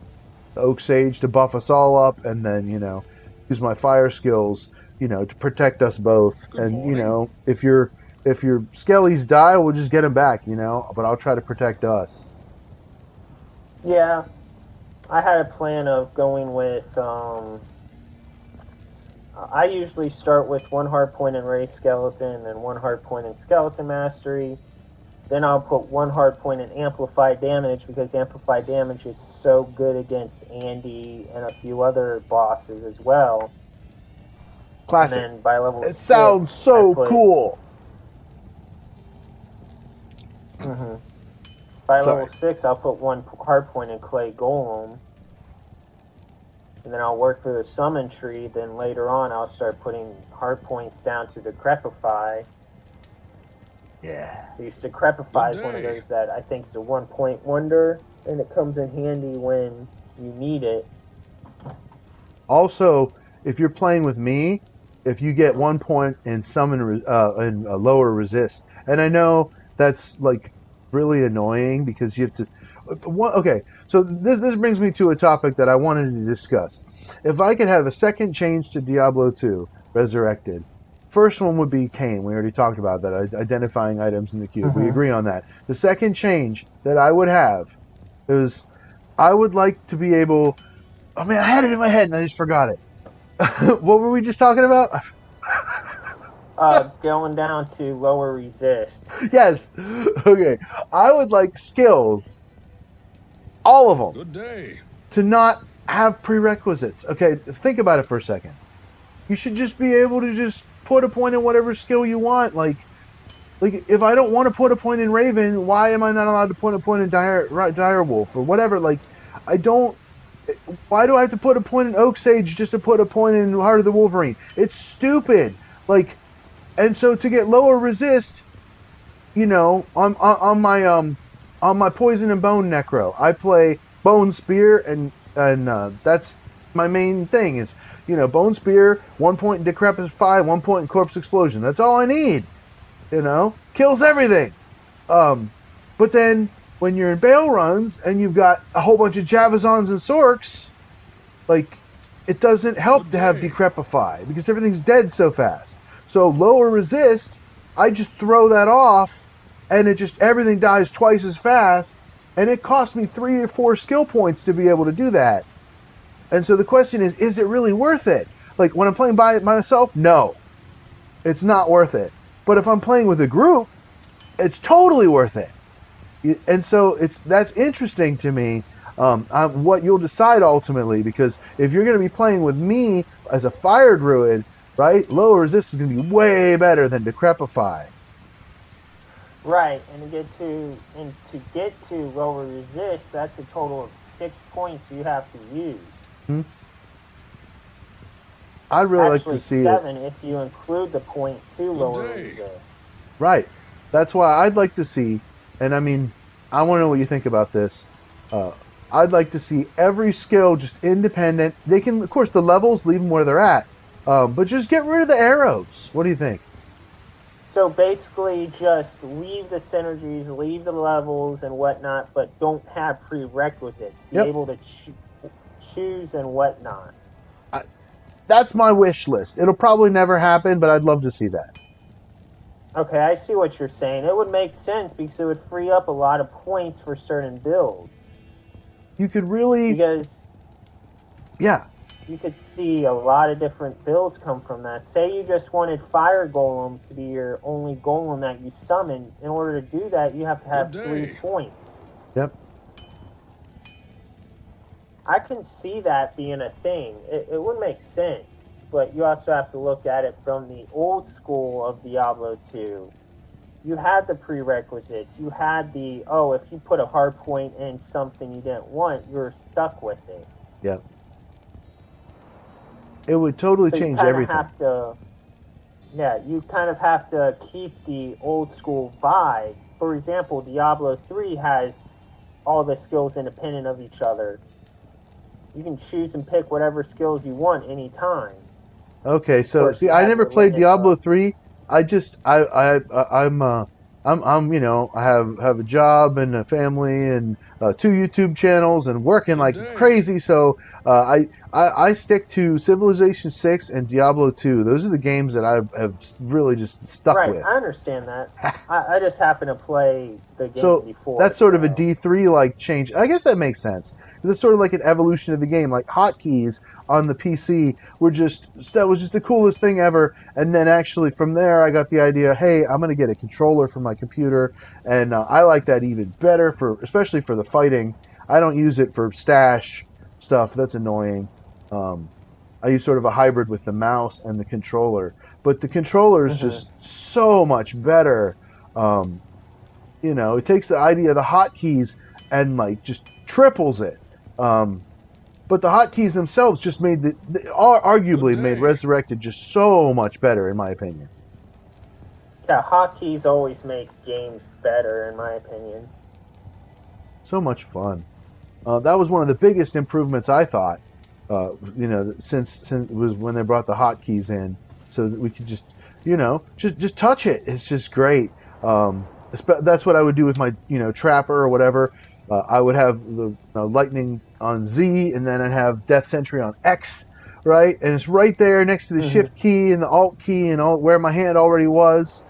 the Oak Sage to buff us all up, and then use my fire skills, to protect us both. Good And morning. if your skellies die, we'll just get them back. But I'll try to protect us. Yeah, I had a plan of going with. I usually start with one hard point in Ray Skeleton, and then one hard point in Skeleton Mastery. Then I'll put one hard point in Amplified Damage because Amplified Damage is so good against Andy and a few other bosses as well. And Classic. then by level It 6, sounds I so put. cool. Mhm. By Sorry. level 6, I'll put one hard point in Clay Golem. And then I'll work through the summon tree. Then later on, I'll start putting hard points down to Decrepify. Yeah. Because Decrepify Good is one of day. those that I think is a 1 point wonder, and it comes in handy when you need it. Also, if you're playing with me, if you get 1 point in summon in lower resist, and I know that's like really annoying because you have to. Okay, so this brings me to a topic that I wanted to discuss. If I could have a second change to Diablo 2 Resurrected, first one would be Cain. We already talked about that, identifying items in the cube. We Mm-hmm. agree on that. The second change that I would have is I would like to be able. Oh man, I had it in my head and I just forgot it. What were we just talking about? Going down to lower resist. Yes. Okay. I would like skills, all of them, Good day. to not have prerequisites. Okay, think about it for a second. You should just be able to just put a point in whatever skill you want. Like if I don't want to put a point in Raven, why am I not allowed to put a point in Dire Wolf or whatever? Like, I don't. Why do I have to put a point in Oak Sage just to put a point in Heart of the Wolverine? It's stupid. Like, and so to get lower resist, on my poison and bone necro, I play bone spear, and that's my main thing is bone spear, 1 point in decrepify, 1 point in corpse explosion. That's all I need. Kills everything. But then when you're in bail runs and you've got a whole bunch of Javazons and Sorks, like it doesn't help Good to have day. decrepify because everything's dead so fast. So lower resist, I just throw that off, and everything dies twice as fast, and it costs me 3 or 4 skill points to be able to do that. And so the question is it really worth it? Like when I'm playing by myself, no, it's not worth it. But if I'm playing with a group, it's totally worth it. And so that's interesting to me. What you'll decide ultimately, because if you're going to be playing with me as a fire druid, right, lower resist is going to be way better than decrepify. Right, and to get to lower resist, that's a total of 6 points you have to use. Hmm? I'd really like to Actually, see it. 7 if you include the point to lower day. resist. Right. That's why I'd like to see, and I mean, I want to know what you think about this. Uh, I'd like to see every skill just independent. They can, of course, the levels leave them where they're at, but just get rid of the arrows. What do you think? So basically, just leave the synergies, leave the levels and whatnot, but don't have prerequisites. Be Yep. able to choose and whatnot. I, that's my wish list. It'll probably never happen, but I'd love to see that. Okay, I see what you're saying. It would make sense because it would free up a lot of points for certain builds. You could really, Because yeah, you could see a lot of different builds come from that. Say you just wanted Fire Golem to be your only golem that you summon. In order to do that, you have to have Good 3 day. points. yep. I can see that being a thing. It would make sense, but you also have to look at it from the old school of Diablo 2. You had the prerequisites. You had if you put a hard point in something you didn't want, you're stuck with it. Yep. It would totally So you change kind of everything. have to, yeah, you kind of have to keep the old school vibe. For example, Diablo 3 has all the skills independent of each other. You can choose and pick whatever skills you want anytime. Okay, Of so course, see, you I have never your played limits Diablo of. 3. I just I'm I have a job and a family, and two YouTube channels and working Good like day. crazy. So I stick to Civilization 6 and Diablo 2. Those are the games that I have really just stuck Right, with. I understand that. I just happen to play the game So before, that's sort of a so D3 like change. I guess that makes sense. It's sort of like an evolution of the game. Like hotkeys on the PC were just that was just the coolest thing ever. And then actually from there, I got the idea. Hey, I'm going to get a controller for my computer, and I like that even better for especially for the fighting. I don't use it for stash stuff. That's annoying. Um, I use sort of a hybrid with the mouse and the controller, but the controller is hmm just so much better. Um, it takes the idea of the hotkeys and like just triples it. Um, but the hotkeys themselves just made Good arguably made day. Resurrected just so much better, in my opinion. yeah, hotkeys always make games better, in my opinion. So much fun. That was one of the biggest improvements I thought. Since it was when they brought the hotkeys in, so that we could just just touch it. It's just great. That's what I would do with my trapper or whatever. I would have the lightning on Z, and then I'd have Death Sentry on X, right? And it's right there next to the hmm Shift key and the Alt key and all where my hand already was.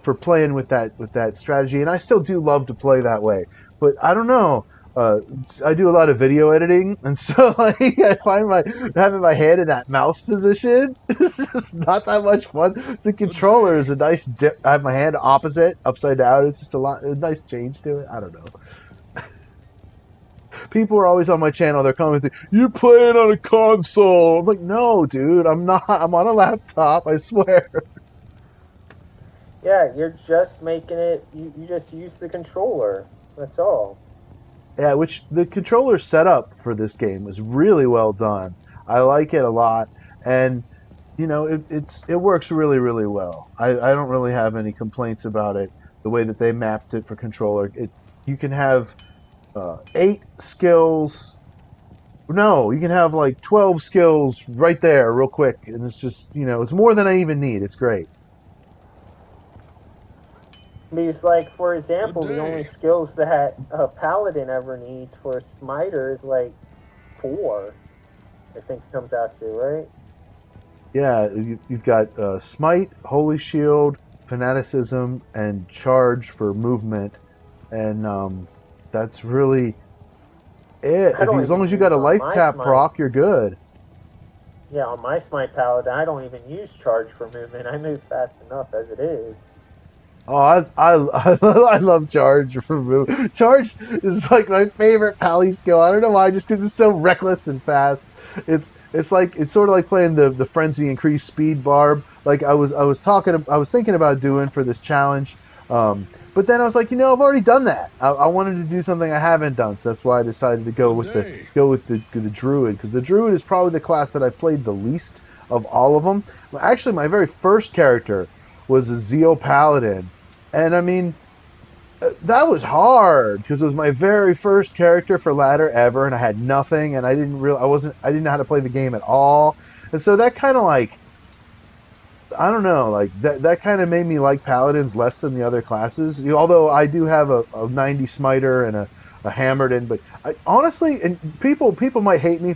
For playing with that strategy, and I still do love to play that way. But I don't know. Uh, I do a lot of video editing, and so like I find having my hand in that mouse position is just not that much fun. The Good controller is day. a nice dip. I have my hand opposite, upside down. It's just a nice change to it. I don't know. People are always on my channel. They're commenting, "You're playing on a console." I'm like, "No, dude, I'm not. I'm on a laptop. I swear." Yeah, you're just making it. You just use the controller. That's all. Yeah, which the controller setup for this game is really well done. I like it a lot, and it works really really well. I don't really have any complaints about it. The way that they mapped it for controller, you can have 8 skills. No, you can have like 12 skills right there, real quick, and it's just it's more than I even need. It's great. Because, like, for Good example, the only day. skills that a paladin ever needs for a smiter is like 4. I think it comes out to, right? Yeah, you've got smite, holy shield, fanaticism, and charge for movement, and that's really it. I don't As long even as you got use a on life my tap smite. proc, you're good. Yeah, on my smite paladin, I don't even use charge for movement. I move fast enough as it is. Oh, I love charge for move. Charge is like my favorite pally skill. I don't know why, just because it's so reckless and fast. It's sort of like playing the frenzy increased speed barb. Like I was thinking about doing for this challenge. But then I was like, I've already done that. I wanted to do something I haven't done, so that's why I decided to Good day. go with the druid, because the druid is probably the class that I played the least of all of them. Well, actually, my very first character was a Zeo paladin, and I mean, that was hard because it was my very first character for ladder ever, and I had nothing, and I didn't know how to play the game at all, and so that kind of like, I don't know, like that kind of made me like paladins less than the other classes. Although I do have a 90 smiter and a hammered in, but honestly, and people might hate me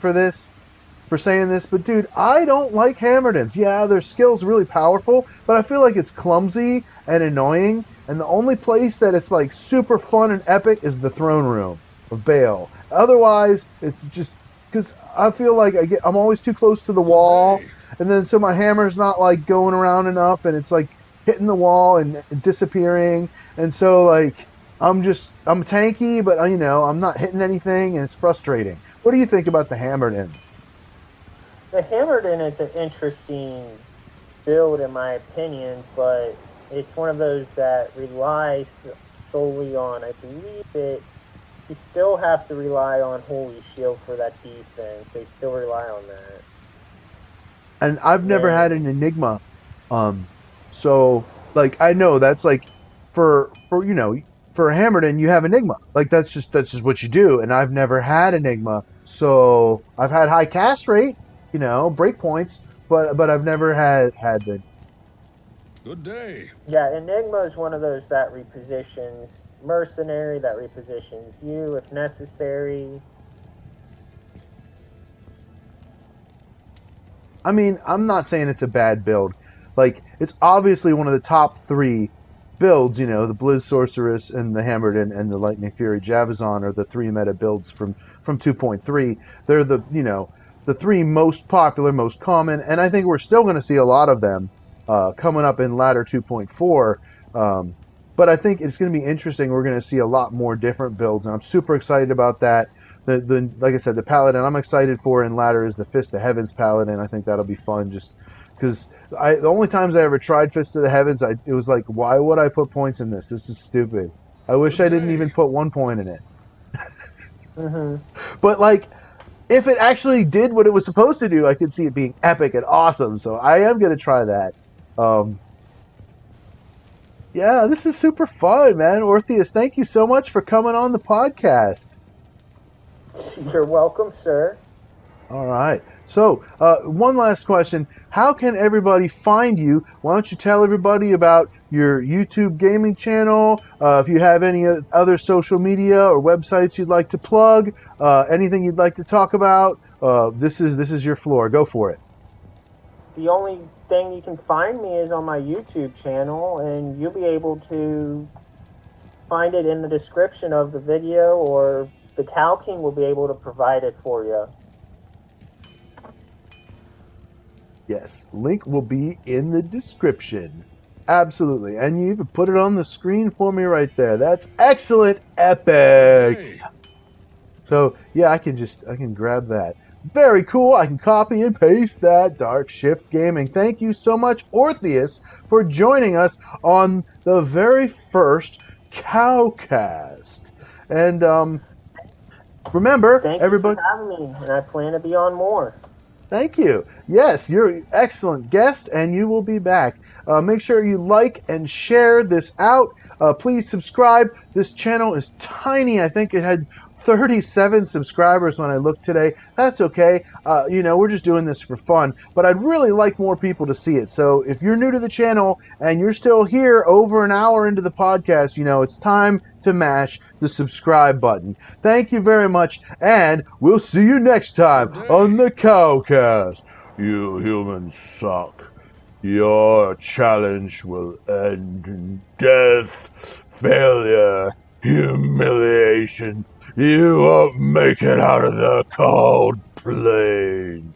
for saying this, but dude, I don't like Hammerdens. Yeah, their skill's really powerful, but I feel like it's clumsy and annoying. And the only place that it's like super fun and epic is the throne room of Baal. Otherwise, it's just because I feel like I'm always too close to the Good wall, day. and then so my hammer's not like going around enough, and it's like hitting the wall and disappearing, and so like I'm tanky, but I'm not hitting anything, and it's frustrating. What do you think about the hammered in? The Hammerden is an interesting build, in my opinion, but it's one of those that relies solely on, I believe it's, you still have to rely on Holy Shield for that defense. They still rely on that. And I've And never had then, an enigma. Um, so like I know that's like for Hammerden you have enigma. Like that's just what you do. And I've never had enigma, so I've had high cast rate, break points, but I've never had the Good day. yeah, Enigma is one of those that repositions mercenary that repositions you if necessary. I mean, I'm not saying it's a bad build. Like, it's obviously one of the top 3 builds. You know, the Blizz Sorceress and the Hammered and the Lightning Fury Javazon are the 3 meta builds from 2.3. They're the 3 most popular, most common, and I think we're still going to see a lot of them coming up in ladder 2.4. But I think it's going to be interesting. We're going to see a lot more different builds, and I'm super excited about that. The like I said, the paladin I'm excited for in ladder is the Fist of Heavens paladin. I think that'll be fun, just because the only times I ever tried Fist of the Heavens, it was like, why would I put points in this? This is stupid. I wish I didn't even put 1 point in it. Mm-hmm. But like, if it actually did what it was supposed to do, I could see it being epic and awesome. So I am gonna try that. Um, yeah, this is super fun, man. Orpheus, thank you so much for coming on the podcast. You're welcome, sir. All right. So, one last question. How can everybody find you? Why don't you tell everybody about your YouTube gaming channel? If you have any other social media or websites you'd like to plug, anything you'd like to talk about, this is your floor. Go for it. The only thing you can find me is on my YouTube channel, and you'll be able to find it in the description of the video, or the Cow King will be able to provide it for you. Yes, link will be in the description. Absolutely. And you even put it on the screen for me right there. That's excellent. Epic. Hey. So yeah, I can grab that. Very cool. I can copy and paste that. Dark Shift Gaming. Thank you so much, Orpheus, for joining us on the very first Cowcast. And remember, Thank you everybody. for having me, and I plan to be on more. Thank you. Yes, you're an excellent guest, and you will be back. Make sure you like and share this out. Please subscribe. This channel is tiny. I think it had 37 subscribers when I looked today. That's okay. We're just doing this for fun, but I'd really like more people to see it. So if you're new to the channel and you're still here over an hour into the podcast, it's time to mash the subscribe button. Thank you very much, and we'll see you next time on the Cowcast. You humans suck. Your challenge will end in death, failure, humiliation. You won't make it out of the cold plain.